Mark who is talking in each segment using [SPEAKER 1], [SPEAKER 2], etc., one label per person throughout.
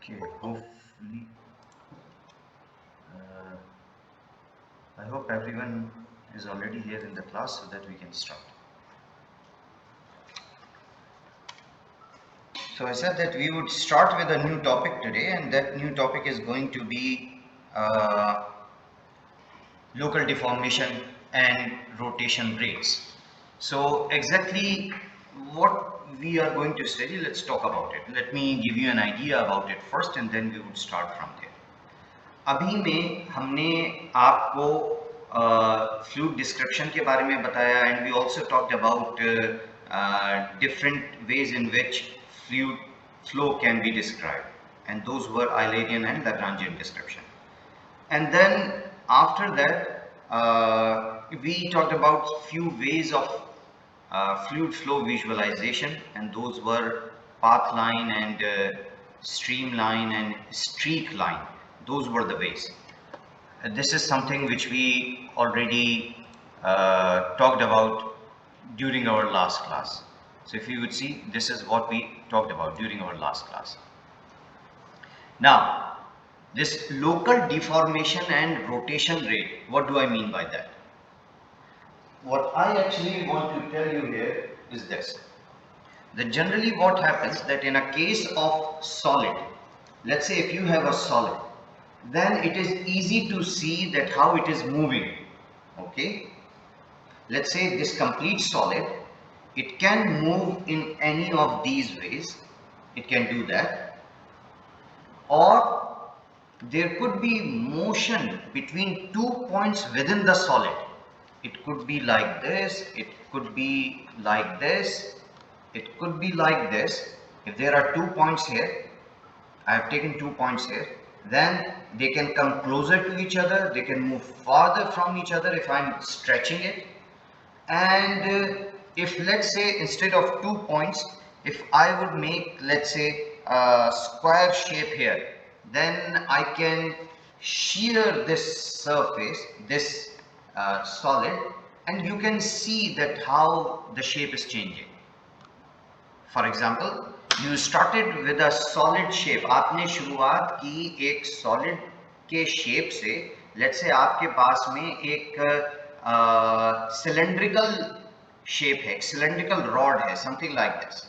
[SPEAKER 1] Okay, hopefully, uh, I hope everyone is already here in the class so that we can start. So I said that we would start with a new topic today, and that new topic is going to be uh, local deformation and rotation rates. So exactly what we are going to study, let's talk about it. Let me give you an idea about it first, and then we would start from there. अभी में हमने आपको fluid description के बारे में बताया and we also talked about different ways in which fluid flow can be described, and those were Eulerian and Lagrangian description. And then after that we talked about few ways of fluid flow visualization, and those were path line and streamline and streak line. Those were the ways. This is something which we already talked about during our last class. So if you would see, this is what we talked about during our last class. Now, this local deformation and rotation rate, what do I mean by that? What I actually want to tell you here is this. That generally what happens that in a case of solid, let's say if you have a solid, then it is easy to see that how it is moving. Okay, let's say this complete solid, it can move in any of these ways, it can do that, or there could be motion between 2 points within the solid. It could be like this, it could be like this, it could be like this. If there are 2 points here, I have taken 2 points here, then they can come closer to each other, they can move farther from each other if I'm stretching it. And if let's say instead of 2 points, if I would make, let's say, a square shape here, then I can shear this surface, this solid, and you can see that how the shape is changing. For example, you started with a solid shape. आपने शुरुआत की एक solid के shape से. Let's say आपके पास में एक cylindrical shape है, cylindrical rod है, something like this.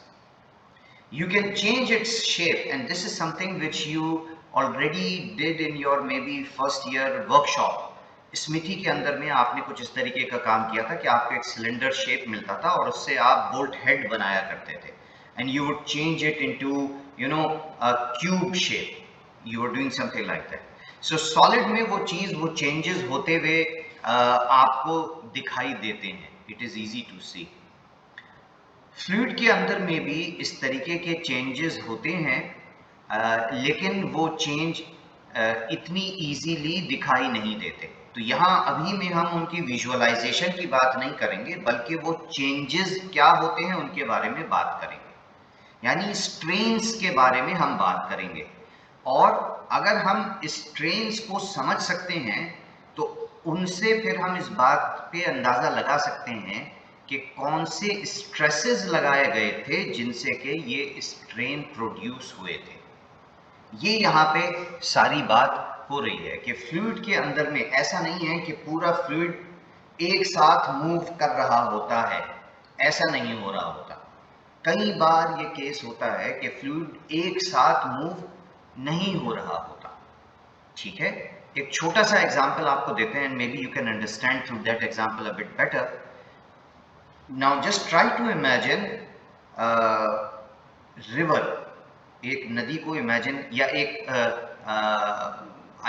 [SPEAKER 1] You can change its shape, and this is something which you already did in your maybe first year workshop. Smithy के अंदर में आपने कुछ इस तरीके का काम किया था कि आपको एक सिलेंडर शेप मिलता था और उससे आप बोल्ट हेड बनाया करते थे, and you would change it into, you know, a cube shape. You were doing something like that. So solid में वो चीज, वो changes होते हुए आपको दिखाई देते हैं. It is easy to see. Fluid के अंदर में भी इस तरीके के चेंजेस होते हैं, लेकिन वो चेंज इतनी इजीली दिखाई नहीं देते. तो यहाँ अभी में हम उनकी विजुअलाइजेशन की बात नहीं करेंगे, बल्कि वो चेंजेस क्या होते हैं उनके बारे में बात करेंगे, यानी स्ट्रेन्स के बारे में हम बात करेंगे. और अगर हम स्ट्रेन्स को समझ सकते हैं तो उनसे फिर हम इस बात पे अंदाज़ा लगा सकते हैं कि कौन से स्ट्रेसेस लगाए गए थे जिनसे कि ये स्ट्रेन प्रोड्यूस हुए थे. ये यहाँ पे सारी बात हो रही है कि फ्लूइड के अंदर में ऐसा नहीं है कि पूरा फ्लूइड एक साथ मूव कर रहा होता है, ऐसा नहीं हो रहा होता. कई बार ये केस होता है कि फ्लूइड एक साथ मूव नहीं हो रहा होता. ठीक है, एक छोटा सा एग्जांपल आपको देते हैं, and may be you can understand through that example a bit better. Now just try to imagine river, एक नदी को imagine, या एक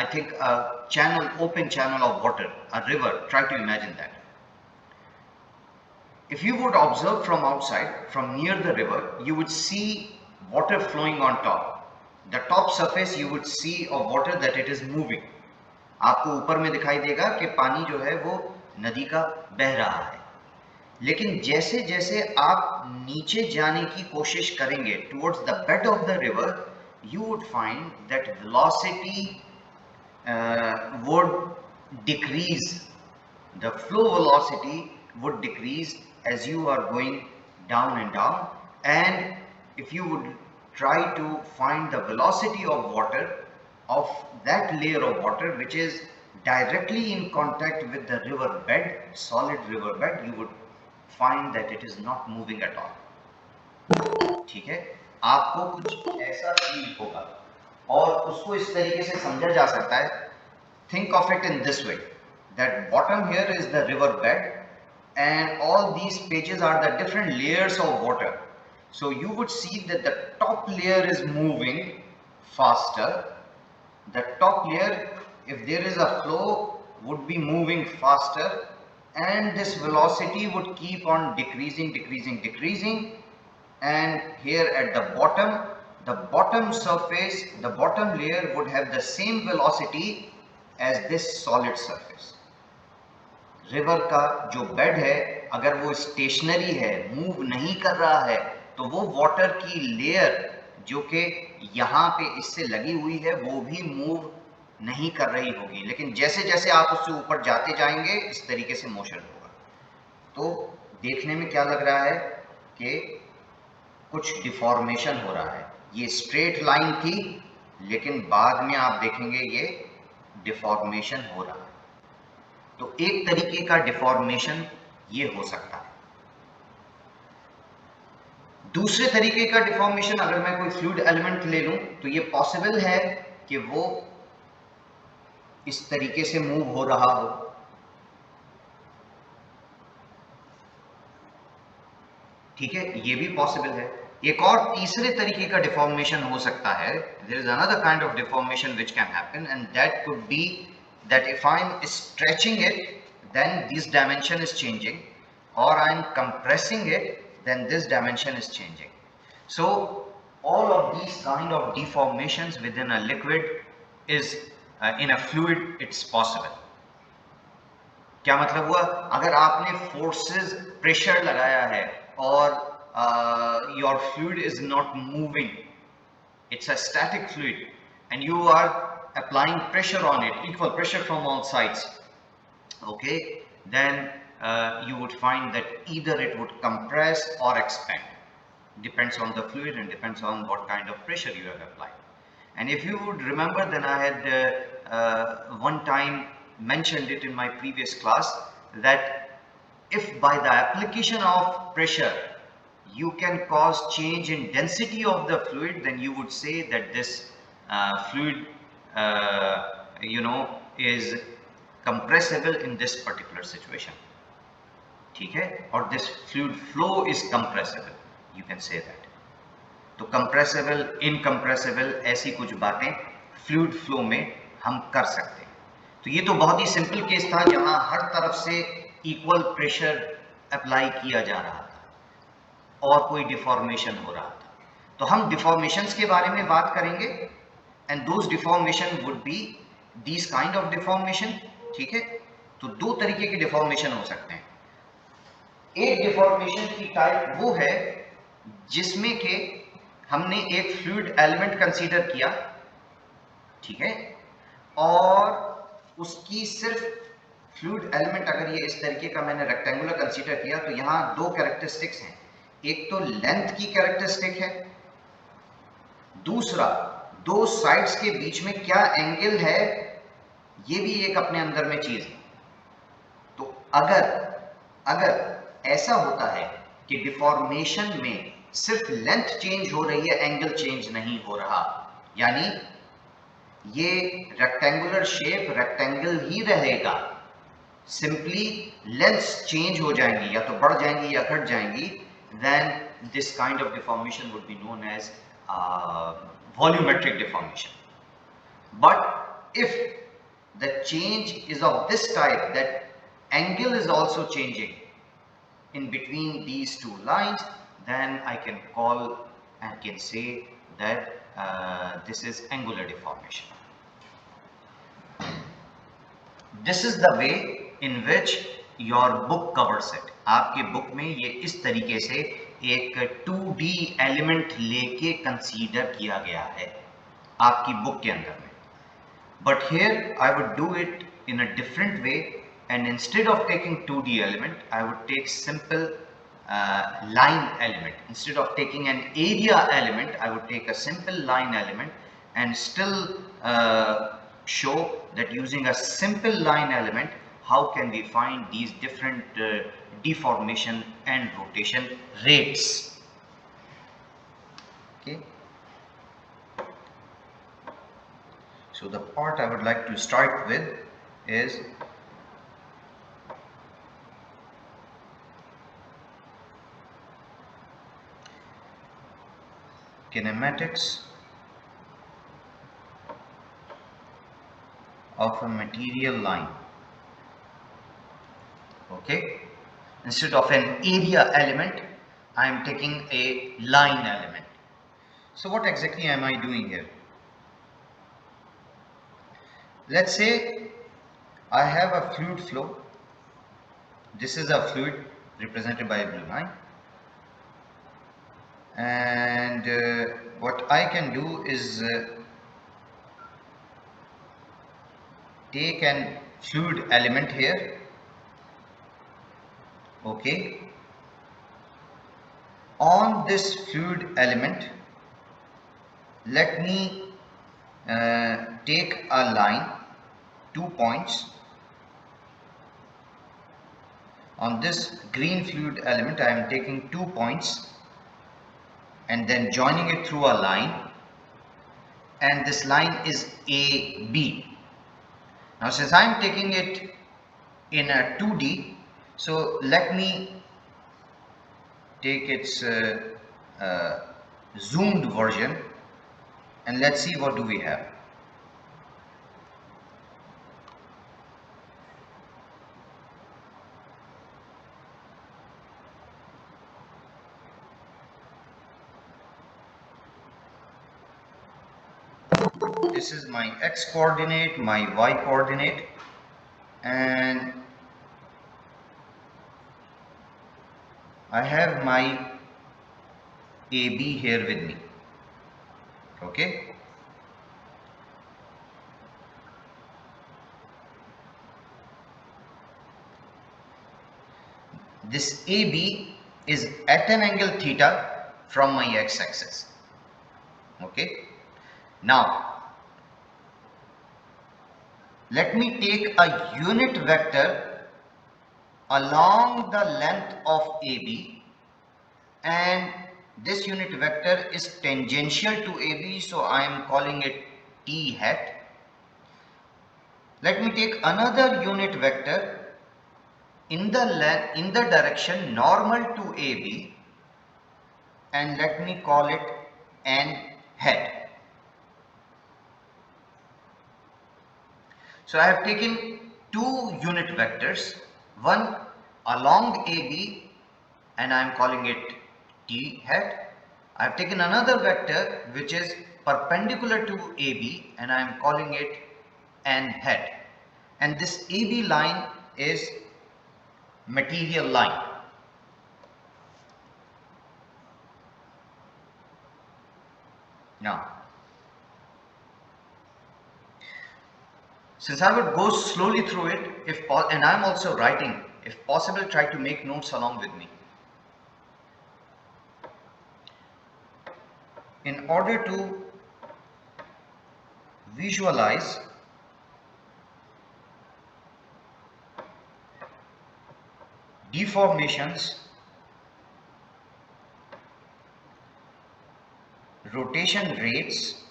[SPEAKER 1] I think a channel, open channel of water, a river. Try to imagine that. If you would observe from outside, from near the river, you would see water flowing on top. The top surface you would see of water that it is moving. आपको ऊपर में दिखाई देगा कि पानी जो है वो नदी का बह रहा है. लेकिन जैसे जैसे आप नीचे जाने की कोशिश करेंगे towards the bed of the river, you would find that velocity would decrease. The flow velocity would decrease as you are going down and down. And if you would try to find the velocity of water, of that layer of water which is directly in contact with the river bed, solid river bed, you would find that it is not moving at all. ठीक है, आपको कुछ ऐसा feel होगा और उसको इस तरीके से समझा जा सकता है. Think of it in this way, that bottom here is the river bed and all these pages are the different layers of water. So you would see that the top layer is moving faster. The top layer, if there is a flow, would be moving faster, and this velocity would keep on decreasing, and here at the bottom surface, the bottom layer would have the same velocity as this solid surface. River का जो bed है, अगर वो stationery है, move नहीं कर रहा है, तो वो वाटर की लेयर जो कि यहाँ पे इससे लगी हुई है वो भी मूव नहीं कर रही होगी, लेकिन जैसे जैसे आप उससे ऊपर जाते जाएंगे इस तरीके से मोशन होगा. तो देखने में क्या लग रहा है कि कुछ डिफॉर्मेशन हो रहा है. ये स्ट्रेट लाइन थी, लेकिन बाद में आप देखेंगे ये डिफॉर्मेशन हो रहा है. तो एक तरीके का डिफॉर्मेशन ये हो सकता है. दूसरे तरीके का डिफॉर्मेशन, अगर मैं कोई फ्लूइड एलिमेंट ले लूं तो ये पॉसिबल है कि वो इस तरीके से मूव हो रहा हो. ठीक है, ये भी पॉसिबल है. एक और तीसरे तरीके का डिफॉर्मेशन हो सकता है. There is another kind of deformation which can happen, and that could be that if I am stretching it, then this dimension is changing, or I am compressing it, then this dimension is changing. So all of these kind of deformations within a liquid is in a fluid it's possible. क्या मतलब हुआ? अगर आपने forces pressure लगाया है और your fluid is not moving, it's a static fluid, and you are applying pressure on it, equal pressure from all sides, okay, then you would find that either it would compress or expand, depends on the fluid and depends on what kind of pressure you have applied. And if you would remember, then I had one time mentioned it in my previous class, that if by the application of pressure you can cause change in density of the fluid, then you would say that this fluid is compressible in this particular situation. ठीक है, और this fluid flow is compressible, you can say that. तो compressible, incompressible, ऐसी कुछ बातें fluid flow में हम कर सकते हैं. तो ये तो बहुत ही सिंपल केस था जहां हर तरफ से इक्वल प्रेशर अप्लाई किया जा रहा था और कोई डिफॉर्मेशन हो रहा था. तो हम डिफॉर्मेशंस के बारे में बात करेंगे, and those deformation would be these kind of deformation. ठीक है, तो दो तरीके के डिफॉर्मेशन हो सकते हैं. एक डिफॉर्मेशन की टाइप वो है जिसमें के हमने एक फ्लूइड एलिमेंट कंसीडर किया, ठीक है, और उसकी सिर्फ फ्लूइड एलिमेंट, अगर ये इस तरीके का मैंने रेक्टेंगुलर कंसीडर किया, तो यहाँ दो कैरेक्टरिस्टिक्स हैं. एक तो लेंथ की कैरेक्टरिस्टिक है, दूसरा दो साइड्स के बीच में क्या एंगल है, ये भी एक अपने अंदर में चीज है. तो अगर ऐसा होता है कि डिफॉर्मेशन में सिर्फ लेंथ चेंज हो रही है, एंगल चेंज नहीं हो रहा, यानी ये रेक्टेंगुलर शेप रेक्टेंगल ही रहेगा, सिंपली लेंथ्स चेंज हो जाएंगी, या तो बढ़ जाएंगी या घट जाएंगी, then this kind of deformation would be known as volumetric deformation. But if the change is of this type, that angle is also changing in between these two lines, then I can say that this is angular deformation. This is the way in which your book covers it. आपके book में ये इस तरीके से एक 2D element लेके consider किया गया है आपकी बुक के अंदर में. But here I would do it in a different way, and instead of taking 2D element, I would take simple line element. Instead of taking an area element, I would take a simple line element and still show that using a simple line element, how can we find these different deformation and rotation rates. Okay. So the part I would like to start with is kinematics of a material line. Okay, instead of an area element, I am taking a line element. So what exactly am I doing here? Let's say I have a fluid flow. This is a fluid represented by a blue line, and what I can do is take an fluid element here. Okay, on this fluid element, let me take a line, 2 points. On this green fluid element, I am taking 2 points and then joining it through a line, and this line is AB. Now since I am taking it in a 2D, so let me take its zoomed version, and let's see what do we have. This is my x coordinate, my y coordinate, and I have my AB here with me. Okay, this AB is at an angle theta from my x-axis. Okay, now let me take a unit vector along the length of AB, and this unit vector is tangential to AB, so I am calling it T hat. Let me take another unit vector in the direction normal to AB, and let me call it N hat. So I have taken two unit vectors, one along AB and I am calling it T hat. I have taken another vector which is perpendicular to AB and I am calling it N hat. And this AB line is material line. Now, since I would go slowly through it, and I am also writing, if possible, try to make notes along with me. In order to visualize deformations, rotation rates,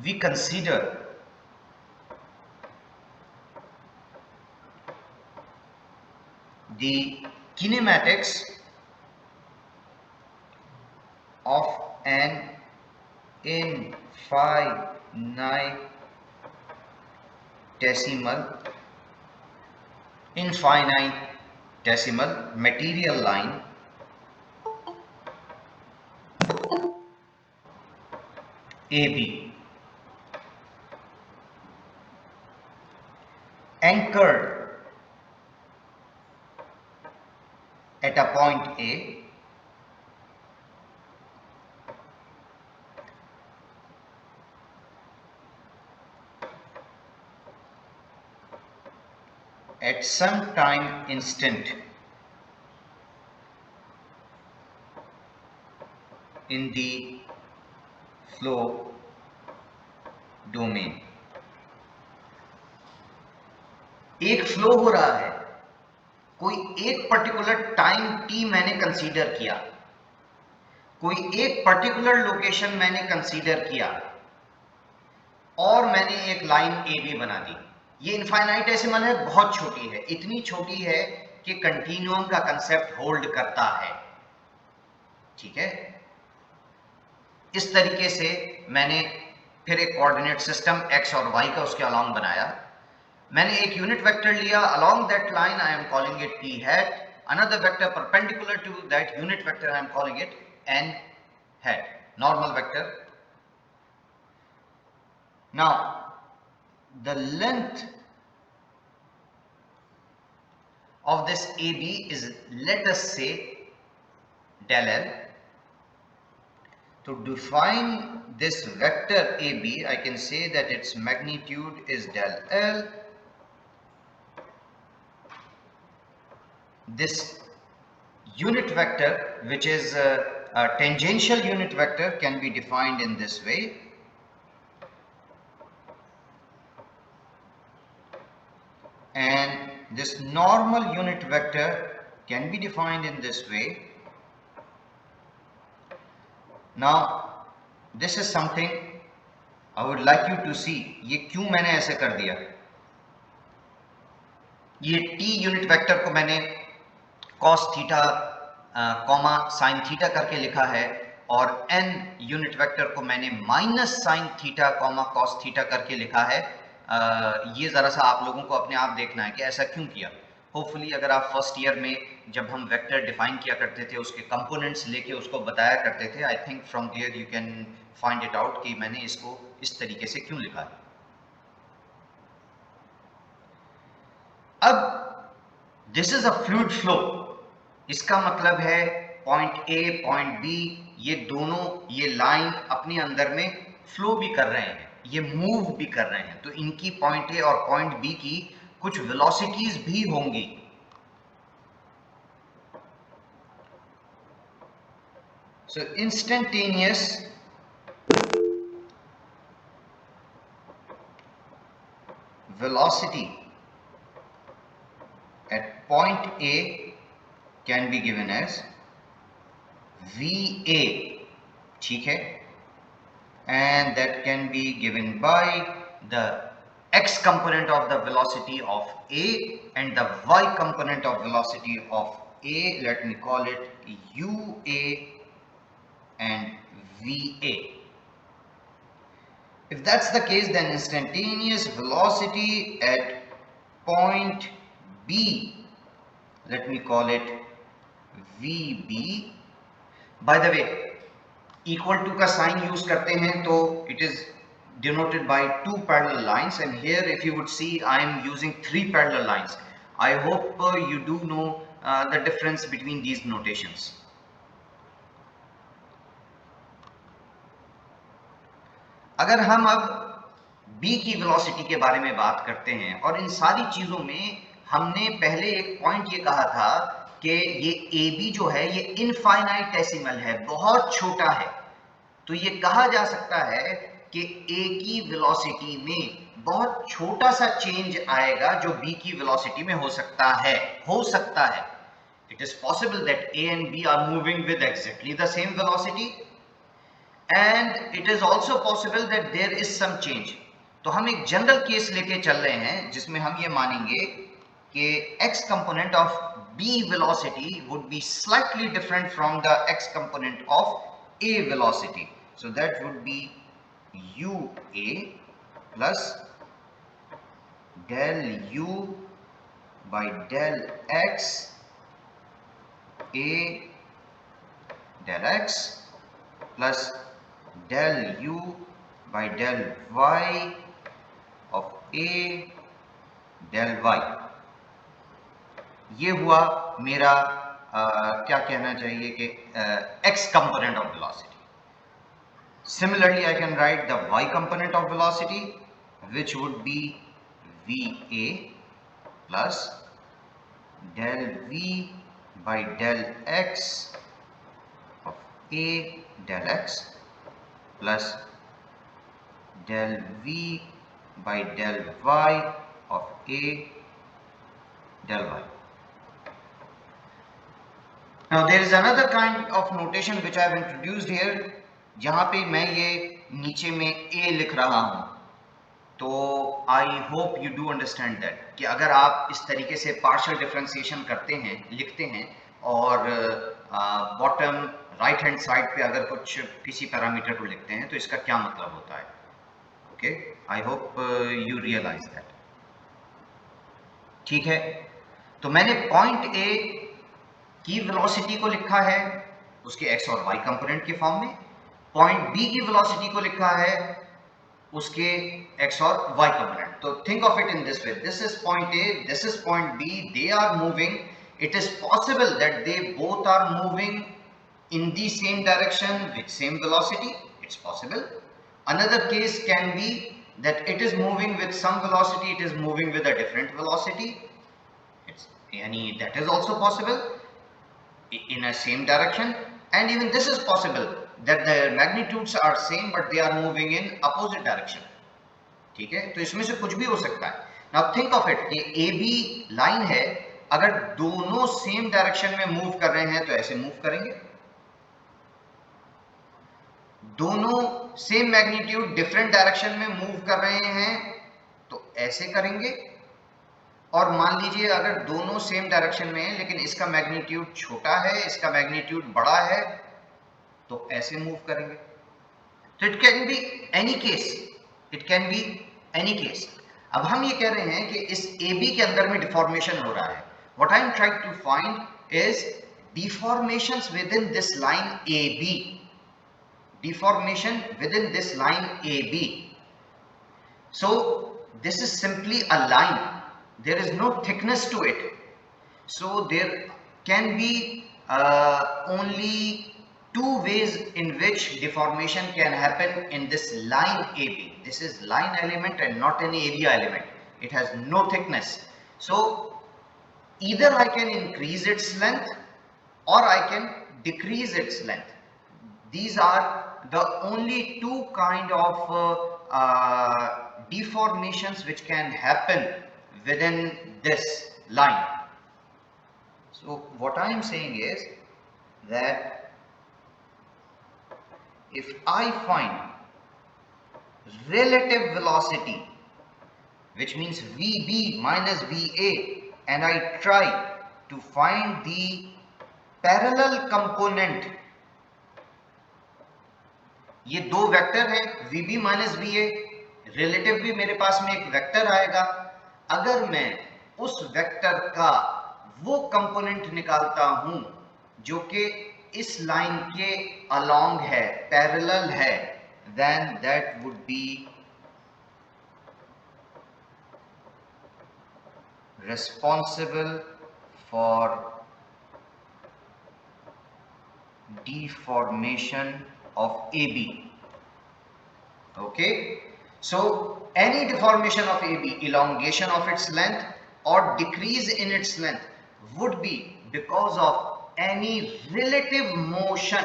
[SPEAKER 1] we consider the kinematics of an infinitesimal material line AB anchored at a point A at some time instant in the flow domain. एक flow हो रहा है, कोई एक particular time T मैंने consider किया, कोई एक पर्टिकुलर लोकेशन मैंने कंसीडर किया और मैंने एक लाइन ए बी बना दी। ये इनफाइनाइटेसिमल है, बहुत छोटी है, इतनी छोटी है कि कंटिन्यूम का कंसेप्ट होल्ड करता है। ठीक है, इस तरीके से मैंने फिर एक कोऑर्डिनेट सिस्टम एक्स और वाई का उसके अलोंग बनाया। मैंने एक यूनिट वेक्टर लिया, along that line I am calling it p hat, another vector perpendicular to that unit vector I am calling it n hat, normal vector. Now the length of this AB is, let us say, del L. To define this vector AB, I can say that its magnitude is del L. This unit vector, which is a tangential unit vector, can be defined in this way. And this normal unit vector can be defined in this way. Now this is something I would like you to see. ये क्यों मैंने ऐसे कर दिया? ये t unit vector को मैंने cos theta comma sine theta करके लिखा है और n यूनिट वेक्टर को मैंने minus sine theta comma cos theta करके लिखा है। ये जरा सा आप लोगों को अपने आप देखना है कि ऐसा क्यों किया। होपफुली अगर आप फर्स्ट ईयर में जब हम वेक्टर डिफाइन किया करते थे, उसके कंपोनेंट्स लेके उसको बताया करते थे, I think from there you can find it out कि मैंने इसको इस तरीके से क्यों लिखा है। अब this is a fluid flow, इसका मतलब है पॉइंट ए पॉइंट बी, ये दोनों ये लाइन अपने अंदर में फ्लो भी कर रहे हैं, ये मूव भी कर रहे हैं, तो इनकी पॉइंट ए और पॉइंट बी की कुछ वेलोसिटीज भी होंगी। सो instantaneous velocity at point A can be given as VA, ठीक है, and that can be given by the x component of the velocity of A and the y component of velocity of A. Let me call it UA and VA. If that's the case, then instantaneous velocity at point B, let me call it VB. By the way, equal to का sign use करते हैं तो it is denoted by two parallel lines, and here if you would see I am using three parallel lines. I hope you do know the difference between these notations. अगर हम अब b की velocity के बारे में बात करते हैं, और इन सारी चीजों में हमने पहले एक पॉइंट ये कहा था कि ये AB जो है ये इनफाइनाइटेसिमल है, बहुत छोटा है, तो ये कहा जा सकता है कि A की वेलोसिटी में बहुत छोटा सा चेंज आएगा जो B की वेलोसिटी में हो सकता है। It is possible that A and B are moving with exactly the same velocity, and it is also possible that there is some change. तो हम एक जनरल केस लेके चल रहे हैं जिसमें हम ये मानेंगे कि x component of B velocity would be slightly different from the x component of A velocity. So that would be UA plus del U by del x A del x plus del U by del y of A del y. ये हुआ मेरा क्या कहना चाहिए कि x component of velocity. Similarly, I can write the y component of velocity, which would be VA plus del v by del x of a del x plus del v by del y of a del y. Now there is another kind of notation which I have introduced here, जहाँ पे मैं ये नीचे में a लिख रहा हूँ. तो आई hope you do understand that कि अगर आप इस तरीके से पार्शियल डिफरेंशिएशन करते हैं, लिखते हैं, और बॉटम राइट हैंड साइड पे अगर कुछ किसी पैरामीटर को लिखते हैं तो इसका क्या मतलब होता है. Okay, I hope you realise that. ठीक है, तो मैंने पॉइंट ए की वेलोसिटी को लिखा है उसके एक्स और वाई कंपोनेंट के फॉर्म में, पॉइंट बी की वेलोसिटी को लिखा है उसके x और y component. तो think of it in this way: this is point A, this is point B, they are moving. It is possible that they both are moving in the same direction with same velocity. It's possible. Another case can be that it is moving with some velocity, it is moving with a different velocity. That is also possible in a same direction, and even this is possible that the magnitudes are same but they are moving in opposite direction. ठीक है, तो इसमें से कुछ भी हो सकता है. Now think of it, ये AB लाइन है, अगर दोनों सेम डायरेक्शन में मूव कर रहे हैं तो ऐसे मूव करेंगे, दोनों सेम मैग्नीट्यूड डिफरेंट डायरेक्शन में मूव कर रहे हैं तो ऐसे करेंगे, और मान लीजिए अगर दोनों सेम डायरेक्शन में है लेकिन इसका मैग्नीट्यूड छोटा है, इसका मैग्नीट्यूड बड़ा है, तो ऐसे मूव करेंगे. तो it can be any case, it can be any case. अब हम ये कह रहे हैं कि इस AB के अंदर में डिफॉर्मेशन हो रहा है. What I am trying to find is deformations within this line AB, deformation within this line AB. So this is simply a line, there is no thickness to it, so there can be only two ways in which deformation can happen in this line AB. This is line element and not any area element. It has no thickness. So either I can increase its length or I can decrease its length. These are the only two kind of deformations which can happen within this line. So what I am saying is that if I find relative velocity, which means VB minus VA, and I try to find the parallel component, ये दो vector है VB minus VA, relative भी मेरे पास में एक vector आएगा. अगर मैं उस वेक्टर का वो कंपोनेंट निकालता हूं जो कि इस लाइन के अलोंग है, पैरेलल है, then that would be responsible for deformation of AB. Okay, so any deformation of AB, elongation of its length or decrease in its length, would be because of any relative motion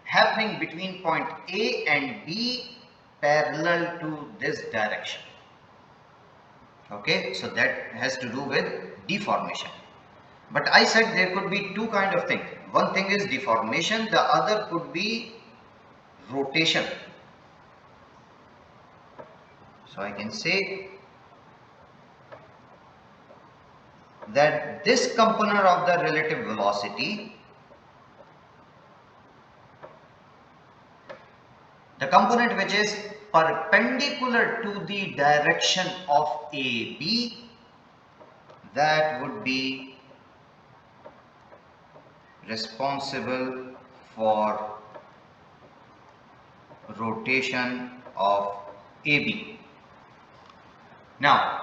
[SPEAKER 1] happening between point A and B parallel to this direction. Okay, so that has to do with deformation. But I said there could be two kind of things. One thing is deformation, the other could be rotation. So I can say that this component of the relative velocity, the component which is perpendicular to the direction of AB, that would be responsible for rotation of AB. Now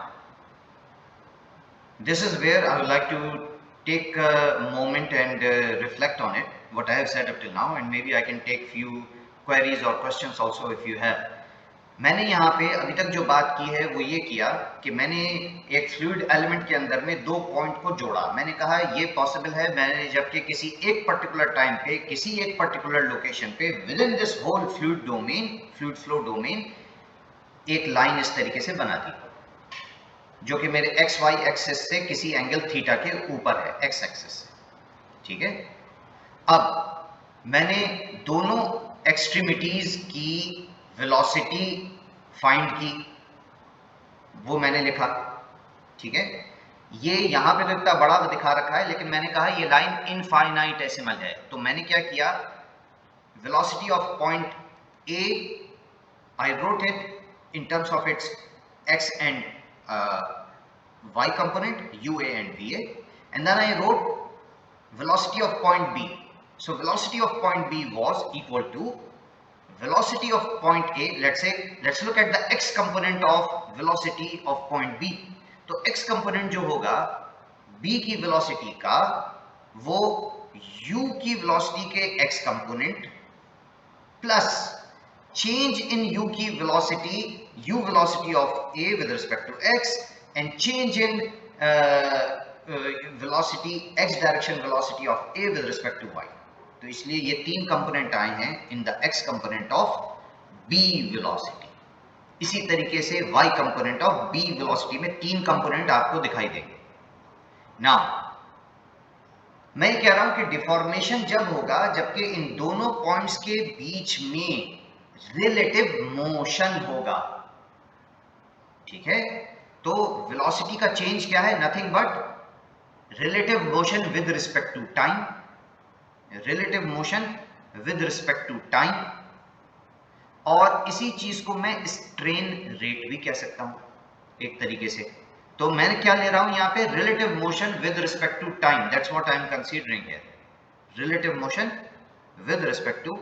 [SPEAKER 1] this is where I would like to take a moment and reflect on it, what I have said up till now, and maybe I can take few queries or questions also if you have. मैंने यहाँ पे अभी तक जो बात की है वो ये किया कि मैंने एक फ्लूइड एलिमेंट के अंदर में दो पॉइंट को जोड़ा। मैंने कहा ये पॉसिबल है, मैंने जबकि किसी एक पर्टिकुलर टाइम पे किसी एक पर्टिकुलर लोकेशन पे within this whole fluid domain, fluid flow domain, एक लाइन इस तरीके से बना दी जो कि मेरे एक्स वाई एक्सिस से किसी एंगल थीटा के ऊपर है, एक्स एक्सिस से, ठीक है। अब मैंने दोनों एक्सट्रीमिटीज की वेलोसिटी फाइंड की, वो मैंने लिखा, ठीक है। ये यहां पे तो इतना बड़ा दिखा रखा है, लेकिन मैंने कहा ये लाइन इनफाइनाइटेसिमल है, तो मैंने क्या किया, velocity of point A, I wrote it in terms of its x and y component, UA and VA, and then I wrote velocity of point B. So velocity of point B was equal to velocity of point A. Let's look at the x component of velocity of point B. तो x component जो होगा B की velocity का, वो U की velocity के x component plus change in u की velocity, u velocity of a with respect to x, and change in velocity, x direction velocity of a with respect to y. तो इसलिए ये तीन component आए हैं in the x component of b velocity. इसी तरीके से y component of b velocity में तीन कंपोनेंट आपको दिखाई देंगे। नाउ मैं कह रहा हूं कि डिफॉर्मेशन जब होगा जबकि इन दोनों पॉइंट्स के बीच में रिलेटिव मोशन होगा, ठीक है। तो वेलोसिटी का चेंज क्या है, nothing but relative motion with respect to time, relative motion with respect to time. और इसी चीज को मैं स्ट्रेन रेट भी कह सकता हूं एक तरीके से। तो मैं क्या ले रहा हूं यहां पे, relative motion with respect to time, that's what I am considering here, relative motion with respect to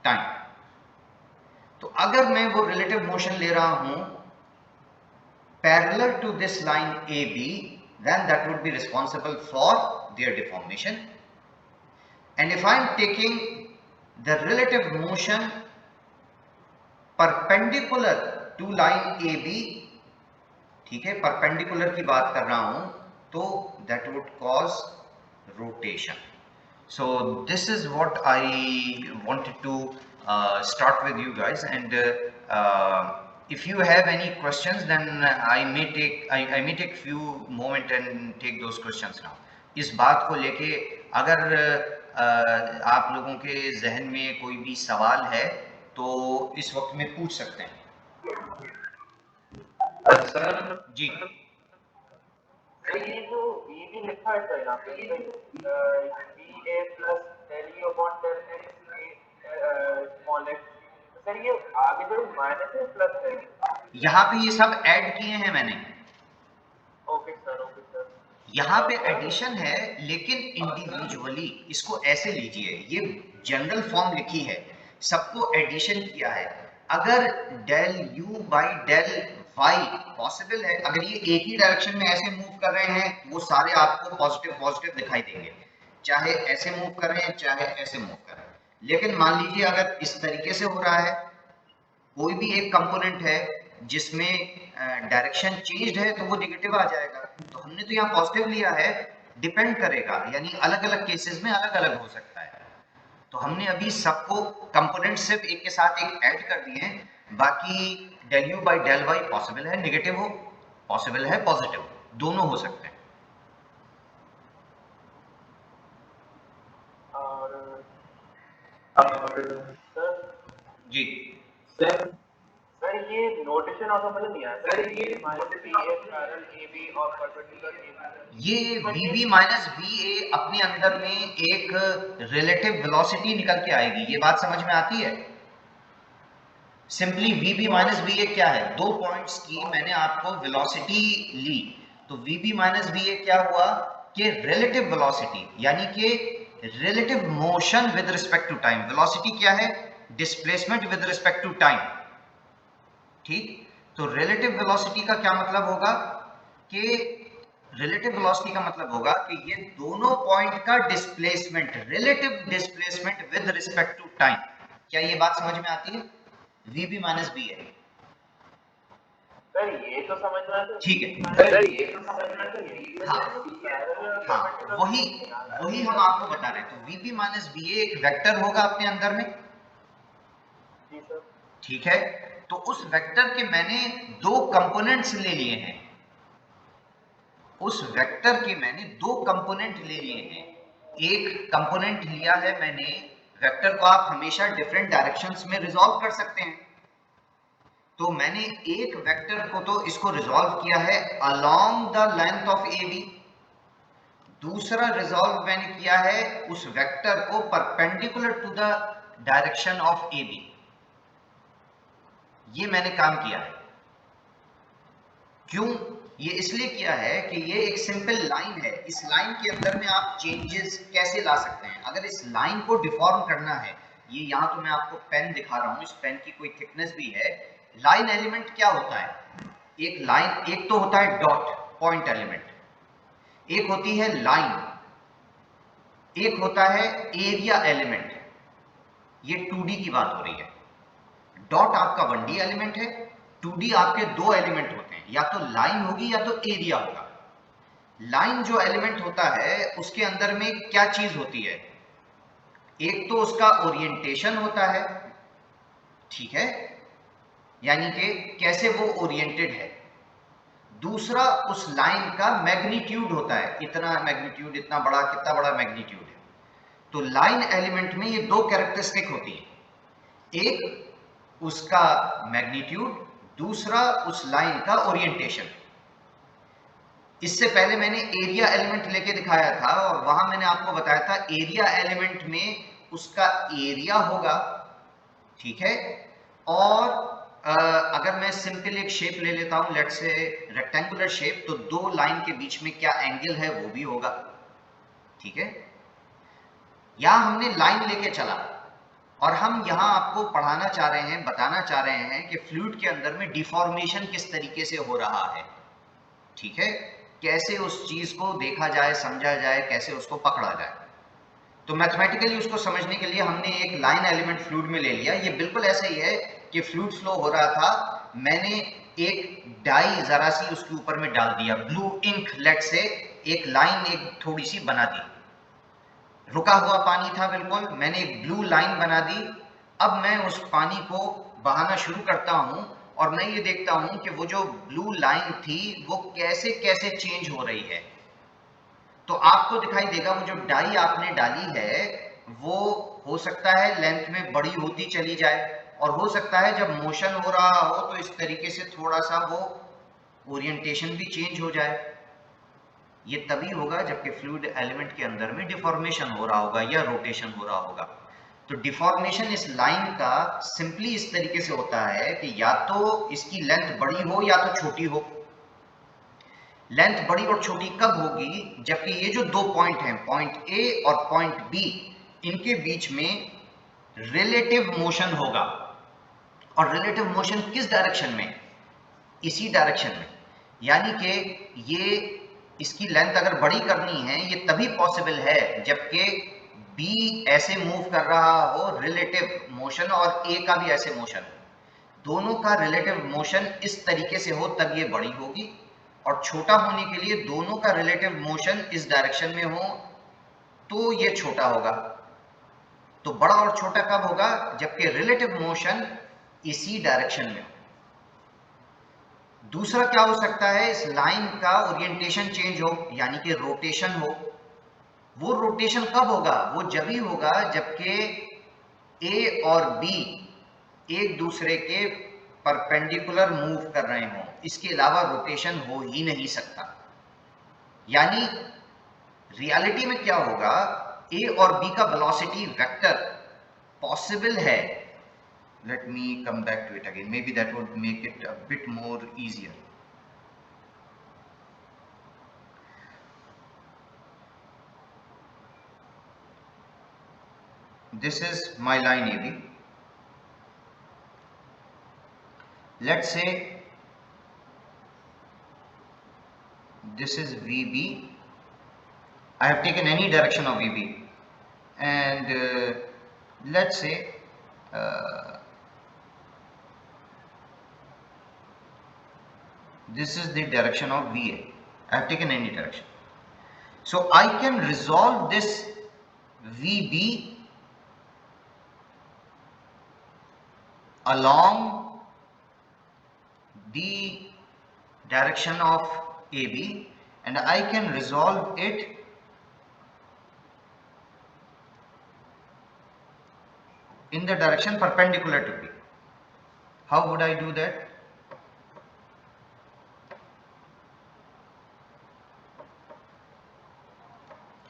[SPEAKER 1] time. तो अगर मैं वो रिलेटिव मोशन ले रहा हूं parallel to this line A B, then that would be responsible for their deformation. And if I am taking the relative motion perpendicular to line AB, ठीक है, perpendicular की बात कर रहा हूं, तो that would cause rotation. So this is what I wanted to start with you guys, and if you have any questions, then I may take few moment and take those questions now. इस बात को लेके अगर आप लोगों के जहन में कोई भी सवाल है तो इस वक्त में पूछ सकते हैं।
[SPEAKER 2] सर
[SPEAKER 1] जी
[SPEAKER 2] ये जो बी भी लिखा है सर यहाँ पे B A plus del E upon del X small X, sir ये आगे जो माइनस है प्लस है,
[SPEAKER 1] यहाँ पे ये सब ऐड किए हैं मैंने।
[SPEAKER 2] ओके सर
[SPEAKER 1] यहाँ पे एडिशन है, लेकिन इंडिविजुअली इसको ऐसे लीजिए, ये जनरल फॉर्म लिखी है, सबको एडिशन किया है। अगर del you by del y possible है, अगर ये एक ही डायरेक्शन में ऐसे मूव कर रहे हैं, वो सारे आपको पॉजिटिव पॉजिटिव दिखाई देंगे, चाहे ऐसे मूव कर रहे हैं चाहे ऐसे मूव कर रहे हैं। लेकिन मान लीजिए अगर इस तरीके से हो रहा है, कोई भी एक कंपोनेंट है जिसमें डायरेक्शन चेंज्ड है, तो वो नेगेटिव आ जाएगा। तो हमने तो यहाँ पॉजिटिव लिया है, डिपेंड करेगा, यानी अलग अलग केसेस में अलग अलग हो सकता है। तो हमने अभी सबको कंपोनेंट सिर्फ एक के साथ एक ऐड कर दिए हैं, बाकी del you by del y possible है नेगेटिव हो, पॉसिबल है पॉजिटिव हो, दोनों हो सकते हैं।
[SPEAKER 2] सर
[SPEAKER 1] जी
[SPEAKER 2] सर ये नोटेशन आपको मतलब नहीं आया सर, ये minus B A parallel A B और परपेंडिकुलर ए बी,
[SPEAKER 1] ये B B minus B A अपने अंदर में एक रिलेटिव वेलोसिटी निकल के आएगी, ये बात समझ में आती है। Simply V B minus V A क्या है, दो पॉइंट्स की मैंने आपको वेलोसिटी ली, तो V B minus V A क्या हुआ कि रिलेटिव वेलोसिटी, यानी कि relative motion with respect to time. Velocity क्या है, displacement with respect to time, ठीक। तो रिलेटिव वेलोसिटी का क्या मतलब होगा कि रिलेटिव वेलोसिटी का मतलब होगा कि ये दोनों पॉइंट का displacement, relative displacement with respect to time. क्या ये बात समझ में आती है, वी बी माइनस बी है।
[SPEAKER 2] सर ये तो समझना तो
[SPEAKER 1] ठीक है।
[SPEAKER 2] सर ये तो समझना तो यही
[SPEAKER 1] हाँ
[SPEAKER 2] पैरेलल
[SPEAKER 1] हाँ,
[SPEAKER 2] परपेंडिकुलर
[SPEAKER 1] वही
[SPEAKER 2] नहीं आ रहा
[SPEAKER 1] वही
[SPEAKER 2] है
[SPEAKER 1] हम आपको बता रहे हैं। तो VP माइनस VA एक वेक्टर होगा अपने अंदर में,
[SPEAKER 2] जी सर।
[SPEAKER 1] ठीक है। तो उस वेक्टर के मैंने दो कंपोनेंट्स ले लिए हैं, उस वेक्टर के मैंने दो कंपोनेंट ले लिए हैं। एक कंपोनेंट लिया है मैंने, वेक्टर को आप हमेशा डिफरेंट डायरेक्शंस में रिजॉल्व कर सकते हैं। तो मैंने एक वेक्टर को तो इसको रिजॉल्व किया है along the length of AB, दूसरा रिजॉल्व मैंने किया है उस वेक्टर को perpendicular to the direction of AB। ये मैंने काम किया है। क्यों? ये इसलिए किया है कि ये एक सिंपल लाइन है, इस लाइन के अंदर में आप चेंजेस कैसे ला सकते हैं। अगर इस लाइन को डिफॉर्म करना है, ये यहां तो मैं आपको पेन दिखा रहा हूं, इस पेन की कोई थिकनेस भी है। लाइन एलिमेंट क्या होता है? एक लाइन, एक तो होता है डॉट पॉइंट एलिमेंट, एक होती है लाइन, एक होता है एरिया एलिमेंट। ये 2D की बात हो रही है। डॉट आपका 1D एलिमेंट है, 2D आपके दो एलिमेंट होते हैं, या तो लाइन होगी या तो एरिया होगा। लाइन जो एलिमेंट होता है उसके अंदर में क्या चीज होती है? एक तो उसका ओरिएंटेशन होता है, ठीक है, यानी कि कैसे वो ओरिएंटेड है। दूसरा उस लाइन का मैग्नीट्यूड होता है, इतना मैग्नीट्यूड, इतना बड़ा, कितना बड़ा मैग्नीट्यूड है। तो लाइन एलिमेंट में ये दो कैरेक्टरिस्टिक होती है, एक उसका मैग्नीट्यूड, दूसरा उस लाइन का ओरिएंटेशन। इससे पहले मैंने एरिया एलिमेंट लेके दिखाया था और वहां मैंने आपको बताया था एरिया एलिमेंट में उसका एरिया होगा, ठीक है। और अगर मैं सिंपल एक शेप ले लेता हूं, लेट्स से रेक्टेंगुलर शेप, तो दो लाइन के बीच में क्या एंगल है वो भी होगा, ठीक है। यहां हमने लाइन लेके चला और हम यहां आपको पढ़ाना चाह रहे हैं, बताना चाह रहे हैं कि फ्लूइड के अंदर में डिफॉर्मेशन किस तरीके से हो रहा है, ठीक है। कैसे उस चीज को देखा जाए, समझा जाए, कैसे उसको पकड़ा जाए। तो मैथमेटिकली उसको समझने के लिए हमने एक लाइन एलिमेंट फ्लूइड में ले लिया। ये बिल्कुल ऐसा ही है कि फ्लूइड फ्लो हो रहा था, मैंने एक डाई जरा सी उसके ऊपर में डाल दिया, ब्लू इंक लेट से एक लाइन एक थोड़ी सी बना दी, रुका हुआ पानी था बिल्कुल, मैंने एक ब्लू लाइन बना दी। अब मैं उस पानी को बहाना शुरू करता हूं और मैं ये देखता हूं कि वो जो ब्लू लाइन थी वो कैसे कैसे चेंज हो रही है। तो आपको दिखाई देगा वो जो डाई आपने डाली है वो हो सकता है लेंथ में बड़ी होती चली जाए, और हो सकता है जब मोशन हो रहा हो तो इस तरीके से थोड़ा सा वो ओरिएंटेशन भी चेंज हो जाए। ये तभी होगा जबकि फ्लूइड एलिमेंट के अंदर में डिफॉर्मेशन हो रहा होगा या रोटेशन हो रहा होगा। तो डिफॉर्मेशन इस लाइन का सिंपली इस तरीके से होता है कि या तो इसकी लेंथ बड़ी हो या तो छोटी हो। लेंथ बड़ी और छोटी कब होगी? जबकि ये जो दो पॉइंट हैं, पॉइंट ए और पॉइंट बी, इनके बीच में रिलेटिव मोशन होगा। और रिलेटिव मोशन किस डायरेक्शन में? इसी डायरेक्शन में। यानी कि ये, इसकी लेंथ अगर बड़ी करनी है ये तभी पॉसिबल है जबकि बी ऐसे मूव कर रहा हो रिलेटिव मोशन और ए का भी ऐसे मोशन, दोनों का रिलेटिव मोशन इस तरीके से हो तब ये बड़ी होगी। और छोटा होने के लिए दोनों का रिलेटिव मोशन इस डायरेक्शन में हो तो ये छोटा होगा। तो बड़ा और छोटा कब होगा? जबकि रिलेटिव मोशन इसी डायरेक्शन में हो। दूसरा क्या हो सकता है? इस लाइन का ओरिएंटेशन चेंज हो, यानी कि रोटेशन हो। वो रोटेशन कब होगा? वो जब ही होगा जबकि ए और बी एक दूसरे के परपेंडिकुलर मूव कर रहे हों, इसके अलावा रोटेशन हो ही नहीं सकता। यानी रियलिटी में क्या होगा, ए और बी का वेलोसिटी वेक्टर पॉसिबल है। Let me come back to it again, maybe that would make it a bit more easier. This is my line AB. Let's say this is VB. I have taken any direction of VB, and let's say uh, This is the direction of VA. I have taken any direction. So I can resolve this VB along the direction of AB, and I can resolve it in the direction perpendicular to B. How would I do that?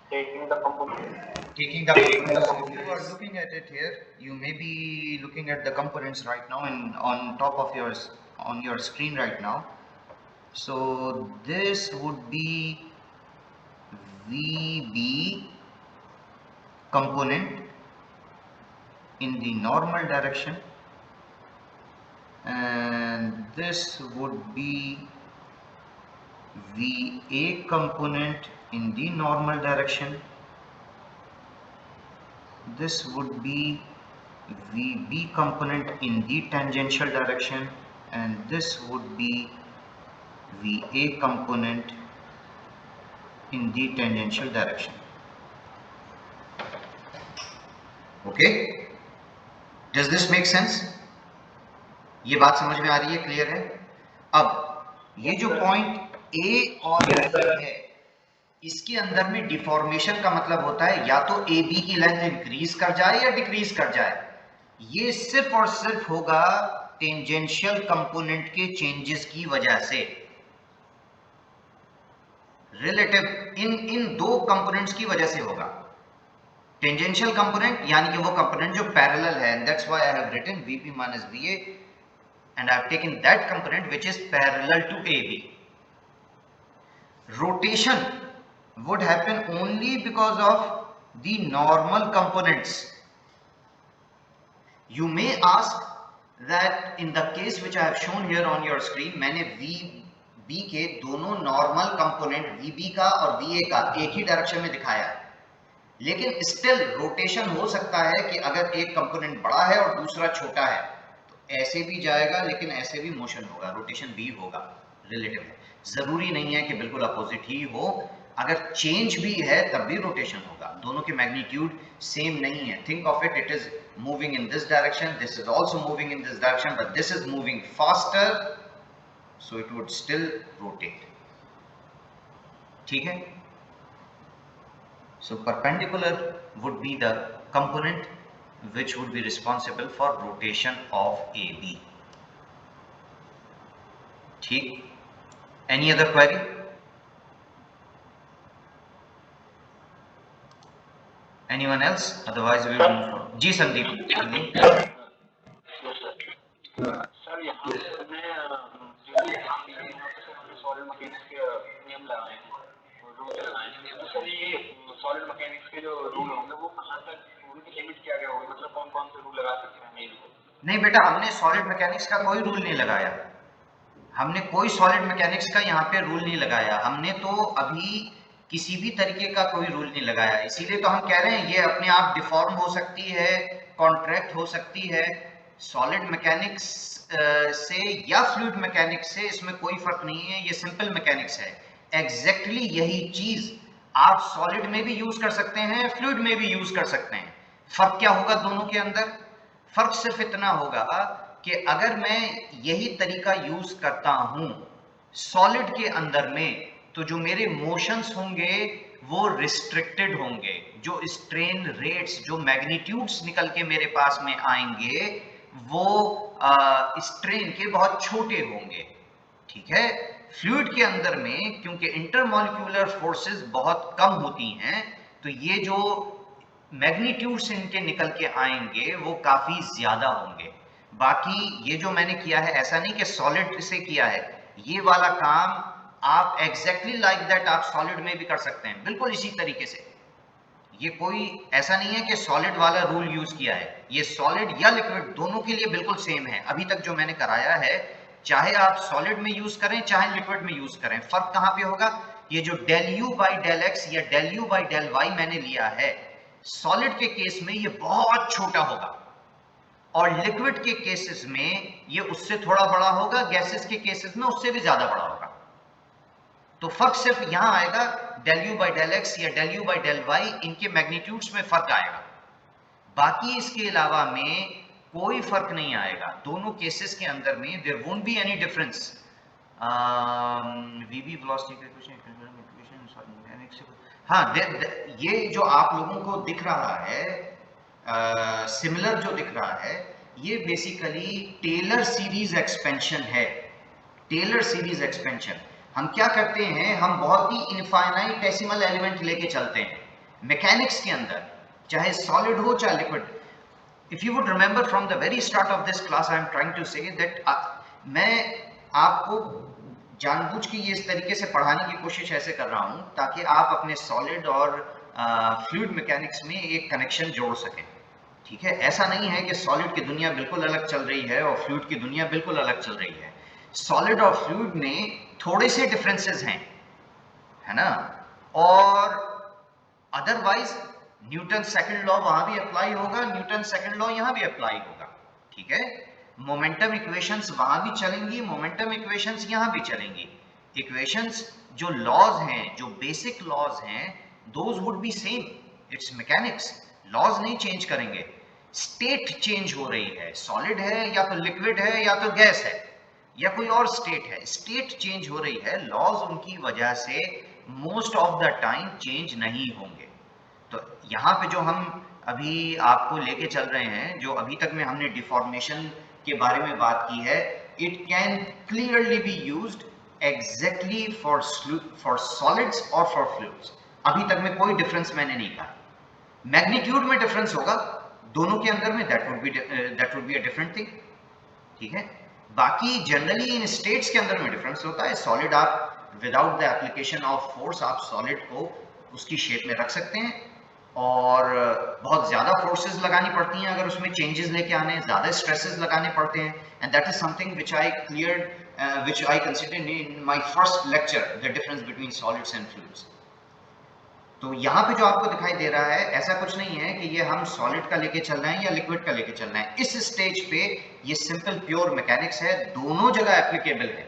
[SPEAKER 2] Taking the component.
[SPEAKER 1] Taking the components. If you are looking at it here, you may be looking at the components right now and on top of yours on your screen right now. So this would be VB component in the normal direction, and this would be VA component in the normal direction. This would be VB component in the tangential direction, and this would be VA component in the tangential direction. Okay, does this make sense? ये बात समझ में आ रही है, clear है? अब ये जो पॉइंट ए और बी है, इसके अंदर में डिफॉर्मेशन का मतलब होता है या तो ए बी की लेंथ इंक्रीज कर जाए या डिक्रीज कर जाए। ये सिर्फ और सिर्फ होगा टेंजेंशियल कंपोनेंट के चेंजेस की वजह से। रिलेटिव इन दो कंपोनेंट्स की वजह से होगा। टेंजेंशियल कंपोनेंट यानी कि वो कंपोनेंट जो पैरेलल है, and that's why I have written VP minus VA and I have taken that component which is parallel to AB. Rotation would happen only because of the normal components. You may ask that in the case which I have shown here on your screen, मैंने VB के दोनों normal component VB का और VA का एक ही direction में दिखाया है, लेकिन स्टिल रोटेशन हो सकता है कि अगर एक कंपोनेंट बड़ा है और दूसरा छोटा है तो ऐसे भी जाएगा, लेकिन ऐसे भी मोशन होगा, रोटेशन भी होगा। रिलेटिव है, जरूरी नहीं है कि बिल्कुल अपोजिट ही हो, अगर चेंज भी है तब भी रोटेशन होगा। दोनों के मैग्नीट्यूड सेम नहीं है। Think of it, it is moving in this direction, this is also moving in this direction, but this is moving faster, so it would still rotate. ठीक है? So perpendicular would be the component which would be responsible for rotation of AB. ठीक? Any other query? Anyone else? Otherwise we will move on. जी Sandeep.
[SPEAKER 2] Sir यहाँ पे मैं जो यहाँ पे सॉलिड मैकेनिक्स के नियम लगाए हैं, रूल लगाए हैं, तो सर ये सॉलिड मैकेनिक्स के जो रूल होंगे वो कहाँ तक उनकी लिमिट क्या क्या होगी, मतलब कौन कौन से रूल लगा सकते हैं मेरे को?
[SPEAKER 1] नहीं बेटा, हमने सॉलिड मैकेनिक्स का कोई रूल नहीं लगाया। हमने कोई सॉलिड मैकेनिक्स का यहाँ पे रूल नहीं लगाया। हमने तो अभी किसी भी तरीके का कोई रूल नहीं लगाया, इसीलिए तो हम कह रहे हैं ये अपने आप डिफॉर्म हो सकती है, कॉन्ट्रैक्ट हो सकती है। सॉलिड मैकेनिक्स से या फ्लूइड मैकेनिक्स से इसमें कोई फर्क नहीं है, ये सिंपल मैकेनिक्स है। एग्जैक्टली यही चीज आप सॉलिड में भी यूज कर सकते हैं, फ्लूइड में भी यूज कर सकते हैं। फर्क क्या होगा दोनों के अंदर? फर्क सिर्फ इतना होगा कि अगर मैं यही तरीका यूज करता हूं सॉलिड के अंदर में, तो जो मेरे मोशंस होंगे वो रिस्ट्रिक्टेड होंगे, जो स्ट्रेन रेट्स, जो मैग्नीट्यूड्स निकल के मेरे पास में आएंगे वो स्ट्रेन के बहुत छोटे होंगे। ठीक है? फ्लूइड के अंदर में क्योंकि इंटरमॉलिक्यूलर फोर्सेस बहुत कम होती हैं, तो ये जो मैग्नीट्यूड्स इनके निकल के आएंगे वो काफी ज्यादा होंगे। बाकी ये जो मैंने किया है ऐसा नहीं कि सॉलिड से किया है, ये वाला काम आप एग्जैक्टली लाइक दैट आप सॉलिड में भी कर सकते हैं, बिल्कुल इसी तरीके से। ये कोई ऐसा नहीं है कि सॉलिड वाला रूल यूज किया है, ये सॉलिड या लिक्विड दोनों के लिए बिल्कुल सेम है। अभी तक जो मैंने कराया है, चाहे आप सॉलिड में यूज करें चाहे लिक्विड में यूज करें, फर्क कहां पे होगा? ये जो del you by del X या del you by del Y मैंने लिया है, सॉलिड के केस में ये बहुत छोटा होगा, और लिक्विड के केसेस में ये उससे थोड़ा बड़ा होगा, गैसेस के केसेस में उससे भी ज्यादा बड़ा होगा। तो फर्क सिर्फ यहां आएगा del u by del x या del u by del y, इनके मैग्नीट्यूड्स में फर्क आएगा। बाकी इसके अलावा में कोई फर्क नहीं आएगा दोनों केसेस के अंदर में। There won't be any difference. V B velocity का क्वेश्चन, हाँ, ये जो आप लोगों को दिख रहा है सिमिलर जो दिख रहा है, ये बेसिकली टेलर सीरीज एक्सपेंशन है। टेलर सीरीज एक्सपेंशन हम क्या करते हैं, हम बहुत ही इनफाइनाइटेसिमल एलिमेंट लेके चलते हैं मैकेनिक्स के अंदर, चाहे सॉलिड हो चाहे liquid. If you would remember from the very start of this class I am trying to say that मैं आपको जानबूझ के ये इस तरीके से पढ़ाने की कोशिश ऐसे कर रहा हूं ताकि आप अपने सॉलिड और फ्लूइड मैकेनिक्स में एक कनेक्शन जोड़ सकें। ठीक है, ऐसा नहीं है कि सॉलिड की दुनिया बिल्कुल अलग चल रही है और फ्लूइड की दुनिया बिल्कुल अलग चल रही है। सॉलिड और फ्लूइड में थोड़े से डिफरेंसेस हैं, है ना, और अदरवाइज न्यूटन सेकंड लॉ वहां भी अप्लाई होगा, न्यूटन सेकंड लॉ यहां भी अप्लाई होगा। ठीक है, मोमेंटम इक्वेशंस वहां भी चलेंगी, मोमेंटम इक्वेशंस यहां भी चलेंगी। इक्वेशंस जो लॉज हैं, जो बेसिक लॉज हैं, those would be same. It's mechanics, laws नहीं चेंज करेंगे। स्टेट चेंज हो रही है, सॉलिड है या तो लिक्विड है या तो गैस है या कोई और स्टेट है, स्टेट चेंज हो रही है, लॉज उनकी वजह से most of the time change नहीं होंगे। तो यहाँ पे जो हम अभी आपको लेके चल रहे हैं, जो अभी तक में हमने डिफॉर्मेशन के बारे में बात की है, it can clearly be used exactly for solids और फॉर फ्लूइड्स। अभी तक में कोई डिफरेंस मैंने नहीं कहा। मैग्नीट्यूड में डिफरेंस होगा दोनों के अंदर में, that would be a different thing. ठीक है, बाकी जनरली इन स्टेट्स के अंदर में डिफरेंस होता है। सॉलिड आप without the application of force आप सॉलिड को उसकी शेप में रख सकते हैं, और बहुत ज्यादा फोर्सेस लगानी पड़ती हैं अगर उसमें चेंजेस लेके आने, ज्यादा स्ट्रेसेस लगाने पड़ते हैं, and that is something which I considered in my first lecture, the difference between solids and fluids. तो यहाँ पे जो आपको दिखाई दे रहा है, ऐसा कुछ नहीं है कि ये हम सॉलिड का लेके चल रहे हैं या लिक्विड का लेके चल रहे हैं। इस स्टेज पे ये सिंपल प्योर मैकेनिक्स है, दोनों जगह एप्लीकेबल है,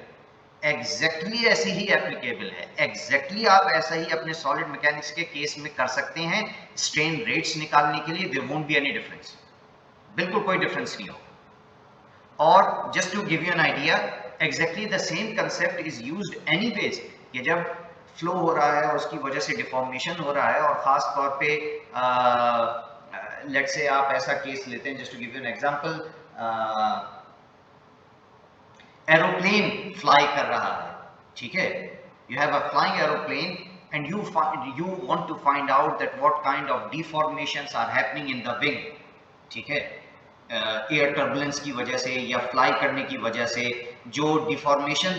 [SPEAKER 1] एग्जैक्टली ऐसी ही एप्लीकेबल है। एग्जैक्टली आप ऐसा ही अपने सॉलिड मैकेनिक्स के केस में कर सकते हैं। स्ट्रेन रेट्स निकालने के लिए there won't be any difference, बिल्कुल कोई डिफरेंस नहीं होगा। और just to give you an idea, exactly the same concept is used anyways, कि जब फ्लो हो रहा है और उसकी वजह से डिफॉर्मेशन हो रहा है, और खास तौर पे लेट्स से आप ऐसा केस लेते हैं, just to give you an example, aeroplane fly कर रहा है। ठीक है, you have a flying aeroplane and you want to find out that what kind of deformations are happening in the wing. ठीक है, एयर टर्बुलेंस की वजह से या फ्लाई करने की वजह से जो डिफॉर्मेशन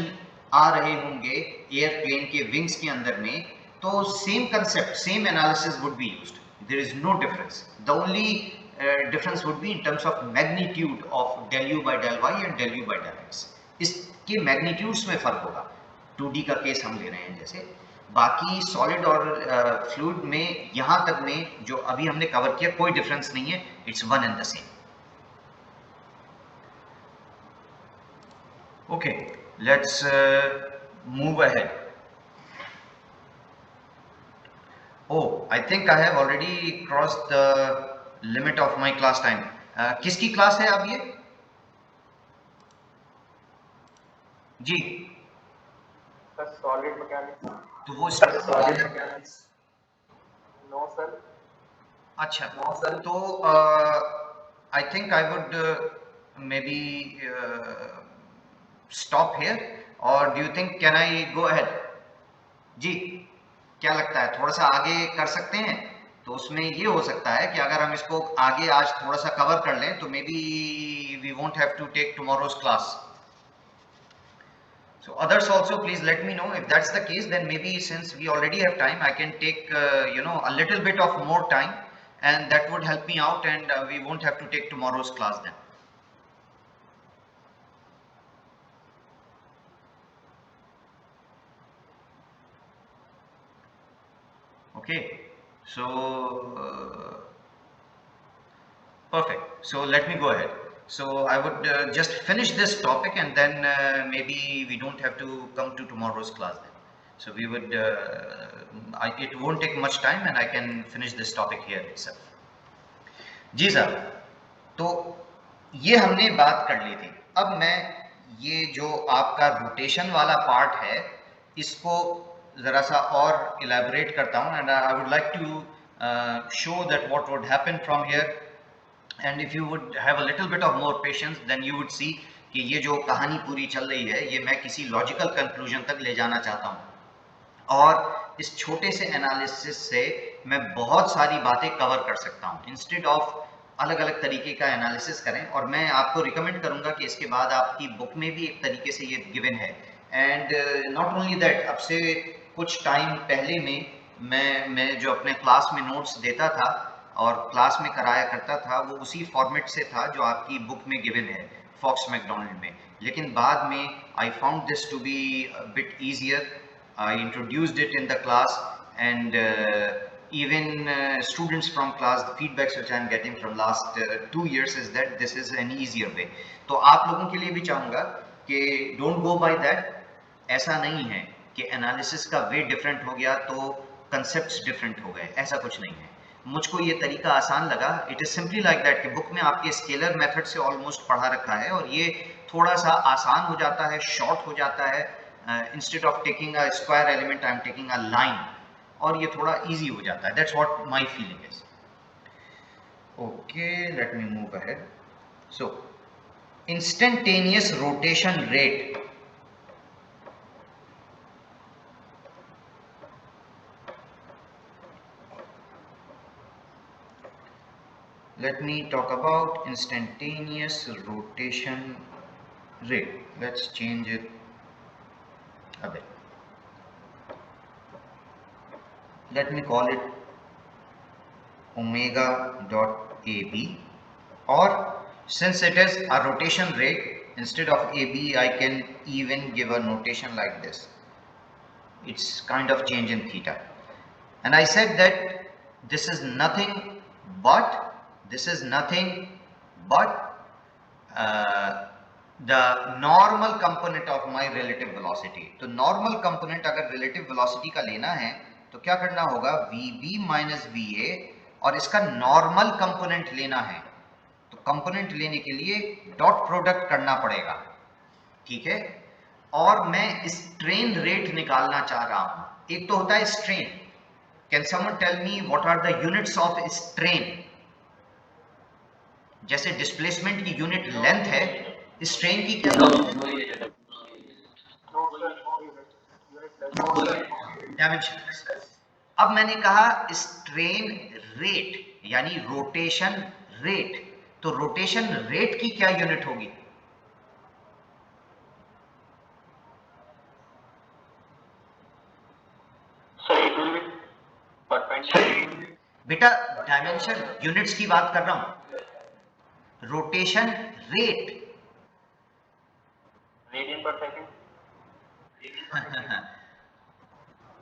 [SPEAKER 1] आ रहे होंगे एयरप्लेन के विंग्स के अंदर में, तो same concept, same analysis would be used, there is no difference. The only difference would be in terms of magnitude of del u by del y and del u by del x। इसके magnitudes में फर्क होगा, 2D का case हम ले रहे हैं जैसे। बाकी सॉलिड और फ्लूइड में यहां तक में जो अभी हमने कवर किया, कोई डिफरेंस नहीं है, it's one and the same. Okay, let's move ahead. Oh, I think I have already crossed the limit of my class time. किसकी क्लास है अब ये? जी,
[SPEAKER 2] सॉलिड मैकेनिक्स।
[SPEAKER 1] तो वो सॉलिड मैकेनिक्स,
[SPEAKER 2] नो सर।
[SPEAKER 1] अच्छा, नो सर, तो I think I would maybe stop here, or do you think can I go ahead? जी, क्या लगता है, थोड़ा सा आगे कर सकते हैं? तो उसमें ये हो सकता है कि अगर हम इसको आगे आज थोड़ा सा कवर कर लें, तो maybe we won't have to take tomorrow's class. So others also please let me know if that's the case, then maybe since we already have time, I can take a little bit of more time, and that would help me out, and we won't have to take tomorrow's class then. Okay, so perfect. So let me go ahead. So I would just finish this topic, and then maybe we don't have to come to tomorrow's class then. So we would, it won't take much time, and I can finish this topic here itself. जी sir, तो ये हमने बात कर ली थी। अब मैं ये जो आपका रोटेशन वाला पार्ट है, इसको ज़रा सा और इलेबोरेट करता हूँ, and I would like to show that what would happen from here, and if you would have a little bit of more patience then you would see कि ये जो कहानी पूरी चल रही है, ये मैं किसी लॉजिकल कंक्लूजन तक ले जाना चाहता हूँ, और इस छोटे से एनालिसिस से मैं बहुत सारी बातें कवर कर सकता हूँ। इंस्टेड ऑफ अलग अलग तरीके का एनालिसिस करें, और मैं आपको रिकमेंड करूंगा कि इसके बाद आपकी बुक में भी एक तरीके से ये गिवन है। एंड नॉट ओनली दैट, अब से कुछ टाइम पहले में मैं जो अपने क्लास में नोट्स देता था और क्लास में कराया करता था, वो उसी फॉर्मेट से था जो आपकी बुक में गिवन है फॉक्स मैकडोनल्ड में। लेकिन बाद में I found this to be bit easier, I introduced it in the class, and even students from class, the feedbacks which I am getting from last 2 years is that this is an easier way. तो आप लोगों के लिए भी चाहूँगा कि don't go by that. ऐसा नहीं है कि एनालिसिस का वे डिफरेंट हो गया तो कंसेप्ट्स डिफरेंट हो गए, ऐसा कुछ नहीं है। मुझको ये तरीका आसान लगा। It is simply like that कि बुक में आपके स्केलर मेथड से ऑलमोस्ट पढ़ा रखा है, और ये थोड़ा सा आसान हो जाता है, शॉर्ट हो जाता है। Instead of taking a square element I am taking a line, और ये थोड़ा इजी हो जाता है। That's what my feeling is. Okay, let me move ahead. So instantaneous rotation rate, let me talk about instantaneous rotation rate. Let's change it a bit. Let me call it omega dot AB, or since it is a rotation rate, instead of AB I can even give a notation like this. It's kind of change in theta, and I said that this is nothing but the normal component of my relative velocity. तो normal component अगर relative velocity का लेना है तो क्या करना होगा, VB minus VA, और इसका normal component लेना है तो component लेने के लिए dot product करना पड़ेगा, ठीक है। और मैं strain rate निकालना चाह रहा हूं। एक तो होता है strain. Can someone tell me what are the units of strain? जैसे डिस्प्लेसमेंट की यूनिट लेंथ है, स्ट्रेन की क्या डायमेंशन। अब मैंने कहा स्ट्रेन रेट यानी रोटेशन रेट, तो रोटेशन रेट की क्या यूनिट होगी? बेटा डायमेंशन यूनिट्स की बात कर रहा हूं, रोटेशन रेट
[SPEAKER 2] रेडियन पर सेकंड।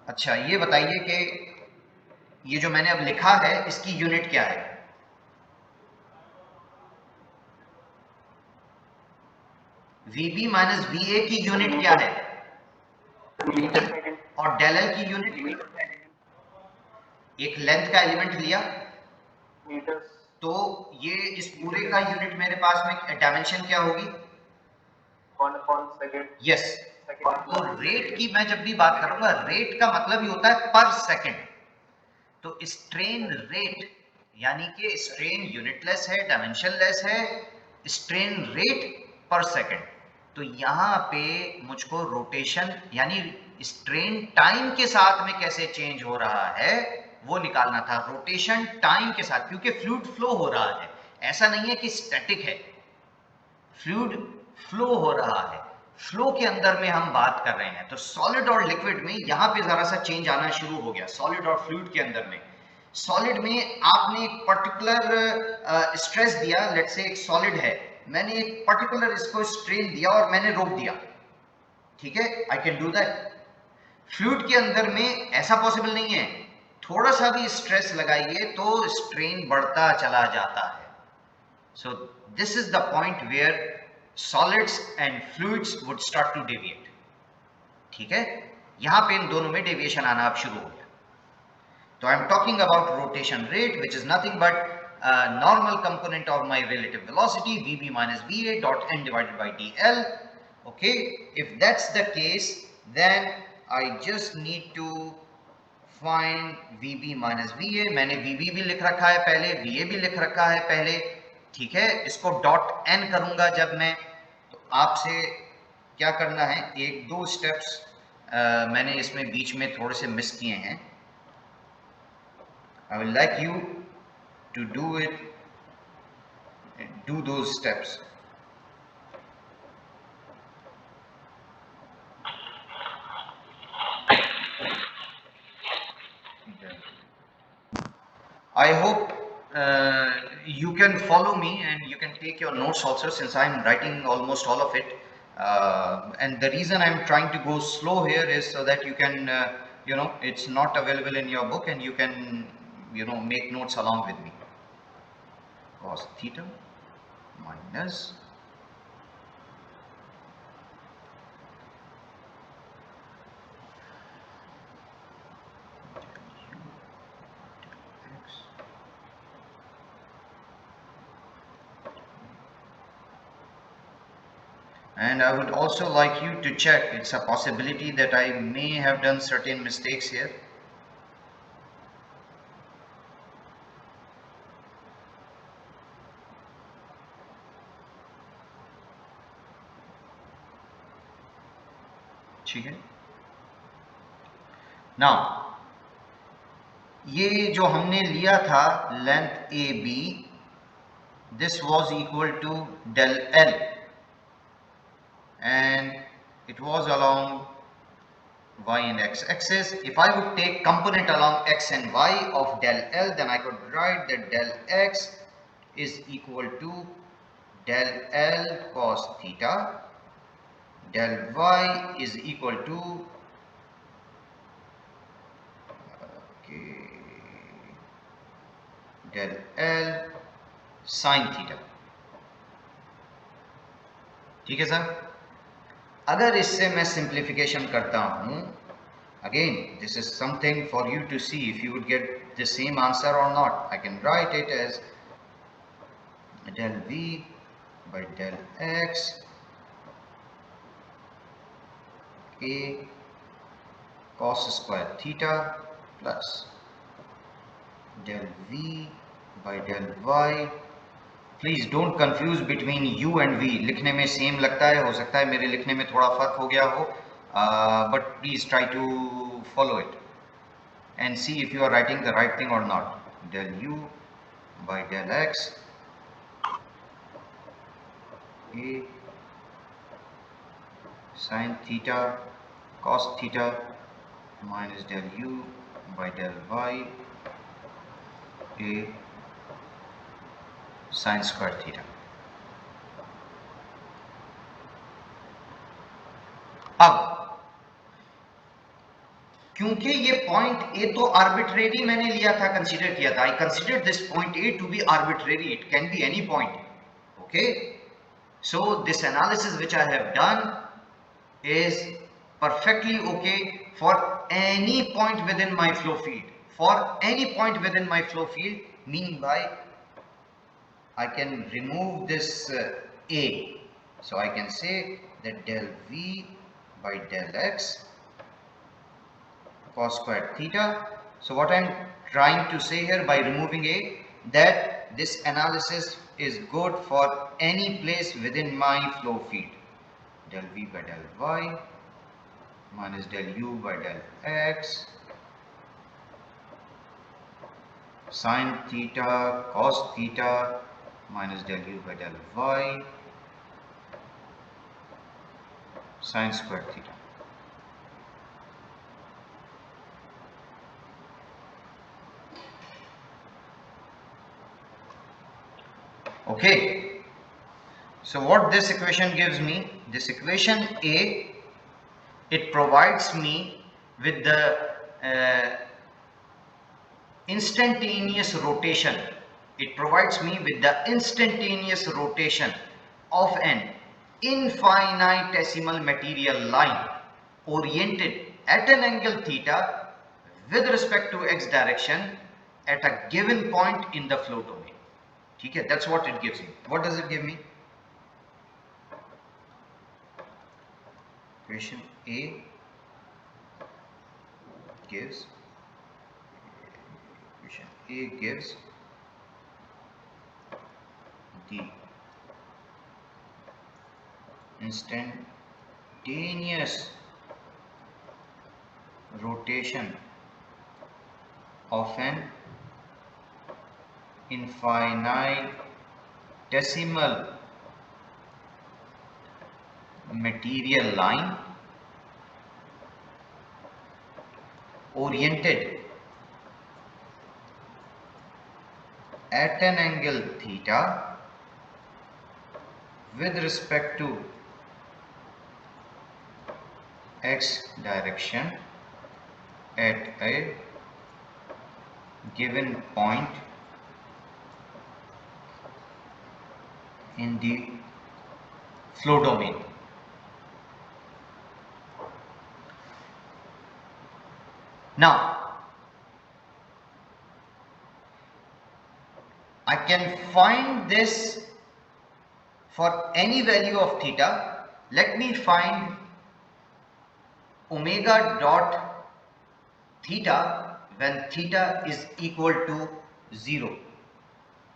[SPEAKER 1] अच्छा, ये बताइए कि ये जो मैंने अब लिखा है इसकी यूनिट क्या है? VB माइनस VA की यूनिट क्या है? और डेल एल की यूनिट? एक लेंथ का एलिमेंट लिया
[SPEAKER 2] मीटर,
[SPEAKER 1] तो ये इस पूरे का यूनिट मेरे पास में डायमेंशन क्या होगी? यस। तो रेट की मैं जब भी बात करूंगा, रेट का मतलब ही होता है पर सेकंड। तो स्ट्रेन रेट यानी कि स्ट्रेन यूनिटलेस है, डायमेंशनलेस है, स्ट्रेन रेट पर सेकंड। तो यहाँ पे मुझको रोटेशन यानी स्ट्रेन टाइम के साथ में कैसे चेंज हो रहा है वो निकालना था। रोटेशन टाइम के साथ, क्योंकि फ्लूइड फ्लो हो रहा है, ऐसा नहीं है कि स्टैटिक है, फ्लूइड फ्लो हो रहा है। फ्लो के अंदर में हम बात कर रहे हैं। तो सॉलिड और लिक्विड में यहां पे जरा सा चेंज आना शुरू हो गया। सॉलिड और फ्लूइड के अंदर में, सॉलिड में आपने एक पर्टिकुलर स्ट्रेस दिया, लेट्स से एक सॉलिड है, मैंने एक पर्टिकुलर इसको स्ट्रेन दिया और मैंने रोक दिया, ठीक है, I can do that. Fluid के अंदर में ऐसा पॉसिबल नहीं है, थोड़ा सा भी स्ट्रेस लगाइए तो स्ट्रेन बढ़ता चला जाता है। So this is the point where solids and fluids would start to deviate. ठीक है, यहां पे इन दोनों में डेविएशन आना अब शुरू हो गया. So I am talking about rotation rate, which is nothing but normal component of my relative velocity, Vb minus Va dot n divided by dl. Okay, if that's the case, then I just need to find Vb minus Va. मैंने Vb भी लिख रखा है पहले, Va भी लिख रखा है पहले. ठीक है, इसको डॉट n करूंगा जब मैं, तो आपसे क्या करना है, एक दो स्टेप्स मैंने इसमें बीच में थोड़े से मिस किए हैं. I will like you to do it, do those steps. I hope you can follow me and you can take your notes also, since I am writing almost all of it. And the reason I am trying to go slow here is so that you can, it's not available in your book and you can, make notes along with me. Cos theta minus and I would also like you to check, it's a possibility that I may have done certain mistakes here. ठीक है, now ये जो हमने लिया था length A B, this was equal to del L and it was along y and x axis. If I would take component along x and y of del L, then I could write that del x is equal to del L cos theta, del y is equal to del L sin theta. ठीक है sir, अगर इससे मैं simplification करता हूं, again this is something for you to see if you would get the same answer or not. I can write it as del v by del x a cos square theta plus del v by del y. Please don't confuse between u and v. लिखने में same लगता है, हो सकता है मेरे लिखने में थोड़ा फर्क हो गया हो, but please try to follow it and see if you are writing the right thing or not. Del u by del x a sin theta cos theta minus del u by del y a sin square theta. अब क्योंकि ये point A तो arbitrary मैंने लिया था, consider किया था, I consider this point A to be arbitrary, it can be any point. Okay, so this analysis which I have done is perfectly okay for any point within my flow field. For any point within my flow field, meaning by I can remove this a, so I can say that del v by del x cos square theta. So what I am trying to say here by removing a, that this analysis is good for any place within my flow field. Del v by del y minus del u by del x sin theta cos theta minus del u by del y sin square theta. Okay, so what this equation gives me, this equation A, it provides me with the instantaneous rotation It provides me with the instantaneous rotation of an infinitesimal material line oriented at an angle theta with respect to x direction at a given point in the flow domain. ठीक है, that's what it gives me. What does it give me? Equation A gives the instantaneous rotation of an infinitesimal material line oriented at an angle theta with respect to x direction at a given point in the flow domain. Now, I can find this for any value of theta. Let me find omega dot theta when theta is equal to 0.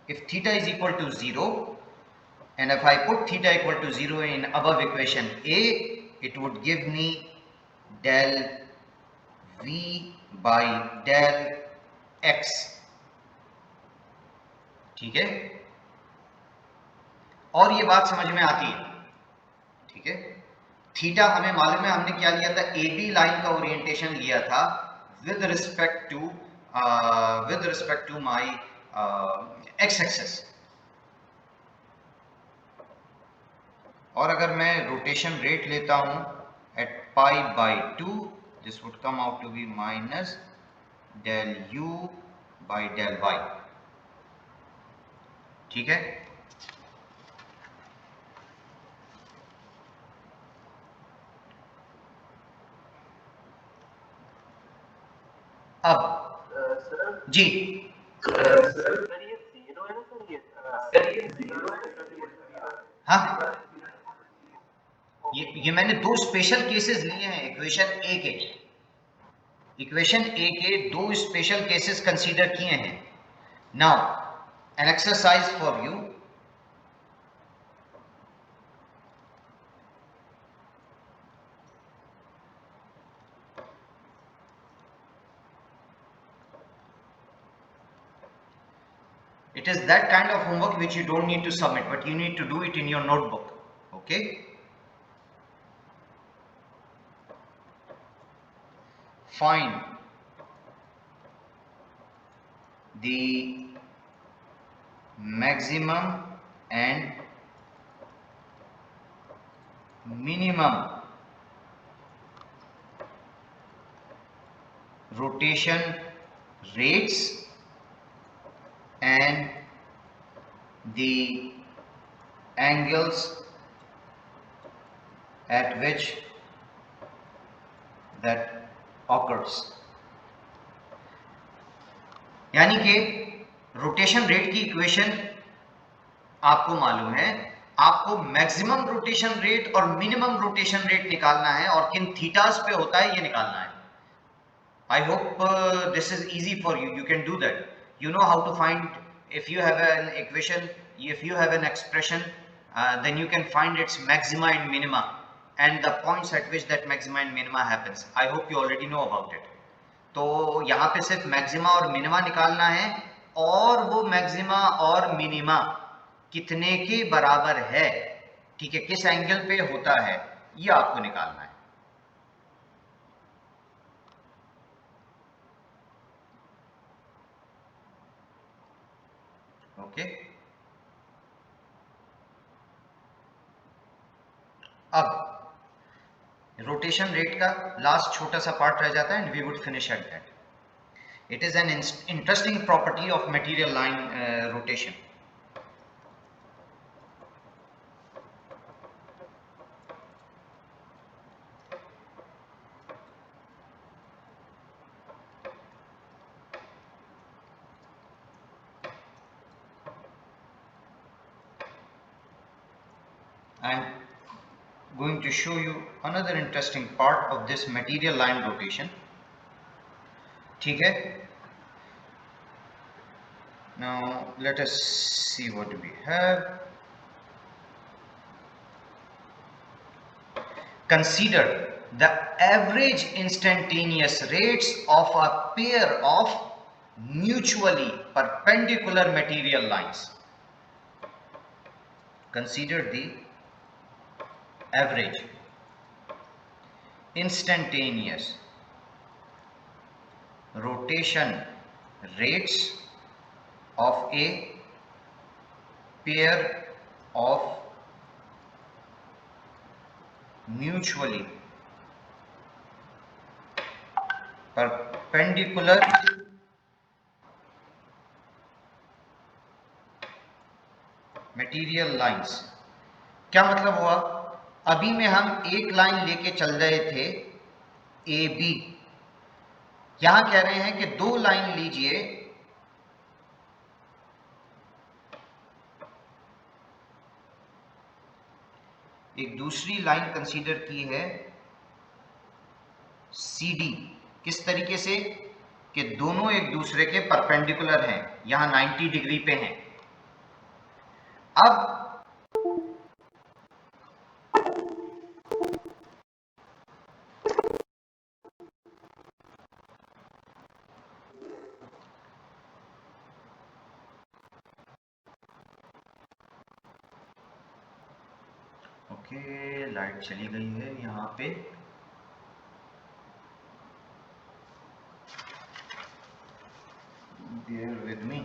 [SPEAKER 1] If theta is equal to 0, and if I put theta equal to 0 in above equation A, it would give me del V by del x. ठीक है, और ये बात समझ में आती है. ठीक है, थीटा हमें मालूम है, हमने क्या लिया था, ए बी लाइन का ओरिएंटेशन लिया था with respect to my X axis. और अगर मैं रोटेशन रेट लेता हूं at pi by 2, this would come out to be minus del you by del y. ठीक है, अब जी हाँ, ये मैंने दो स्पेशल केसेस लिए हैं इक्वेशन ए के. इक्वेशन ए के दो स्पेशल केसेस कंसीडर किए हैं. Now an exercise for you. It is that kind of homework which you don't need to submit, but you need to do it in your notebook. Okay? Find the maximum and minimum rotation rates and the angles at which that occurs. यानी कि rotation rate की equation आपको मालूम है, आपको maximum rotation rate और minimum rotation rate निकालना है और किन थीटास पे होता है ये निकालना है. I hope this is easy for you. You can do that. You know how to find, if you have an equation, if you have an expression, then you can find its maxima and minima and the points at which that maxima and minima happens. I hope you already know about it. तो यहाँ पे सिर्फ maxima और minima निकालना है और वो maxima और मिनिमा कितने के बराबर है, ठीक है, किस एंगल पे होता है, ये आपको निकालना है. ओके, अब रोटेशन रेट का लास्ट छोटा सा पार्ट रह जाता है and we would finish at that. It is an interesting property of material line rotation. I'm going to show you another interesting part of this material line rotation. ठीक है? Now let us see what we have. Consider the average instantaneous rates of a pair of mutually perpendicular material lines. Consider the average instantaneous rotation rates of a pair of mutually perpendicular material lines. क्या मतलब हुआ? अभी में हम एक line लेके चल रहे थे ए बी, यहां कह रहे हैं कि दो लाइन लीजिए एक दूसरी लाइन कंसीडर की है सी डी। किस तरीके से कि दोनों एक दूसरे के परपेंडिकुलर हैं, यहां 90 डिग्री पे हैं। अब ओके, लाइट चली गई है यहां पे। Bear with me.